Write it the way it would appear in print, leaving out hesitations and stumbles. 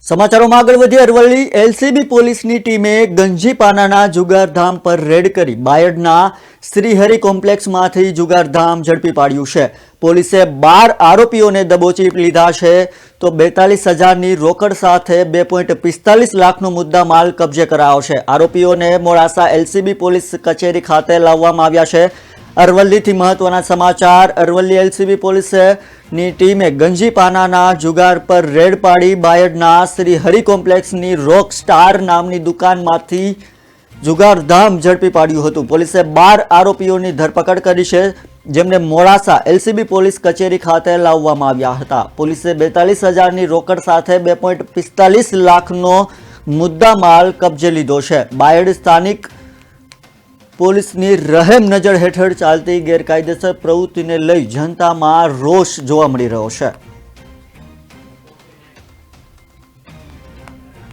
સમાચારોમાં આગળ વધી અરવલ્લી એલસીબી પોલીસની ટીમે ગંજીપાનાના જુગારધામ પર રેડ કરી બાયડના શ્રીહરિ કોમ્પ્લેક્સમાંથી જુગારધામ ઝડપી પાડ્યું છે। પોલીસે 12 આરોપીઓને દબોચી લીધા છે તો 42,000ની રોકડ સાથે 2.45 લાખનો મુદ્દામાલ કબજે કરાયો છે। આરોપીઓને મોડાસા એલસીબી પોલીસ કચેરી ખાતે લાવવામાં આવ્યા છે। અરવલ્લીથી મહત્વના સમાચાર। અરવલ્લી એલસીબી પોલીસની ટીમે ગંજીપાનાના જુગાર પર રેડ પાડી બાયડના શ્રી હરિ કોમ્પ્લેક્સની રોક સ્ટાર નામની દુકાનમાંથી જુગારધામ ઝડપી પાડ્યું હતું। પોલીસે 12 આરોપીઓની ધરપકડ કરી છે, જેમને મોડાસા એલસીબી પોલીસ કચેરી ખાતે લાવવામાં આવ્યા હતા। પોલીસે 42,000ની રોકડ સાથે 2.45 લાખનો મુદ્દામાલ કબજે લીધો છે। બાયડ સ્થાનિક પોલીસની રહેમ નજર હેઠળ ચાલતી ગેરકાયદેસર પ્રવૃત્તિને લઈ જનતામાં રોષ જોવા મળી રહ્યો છે।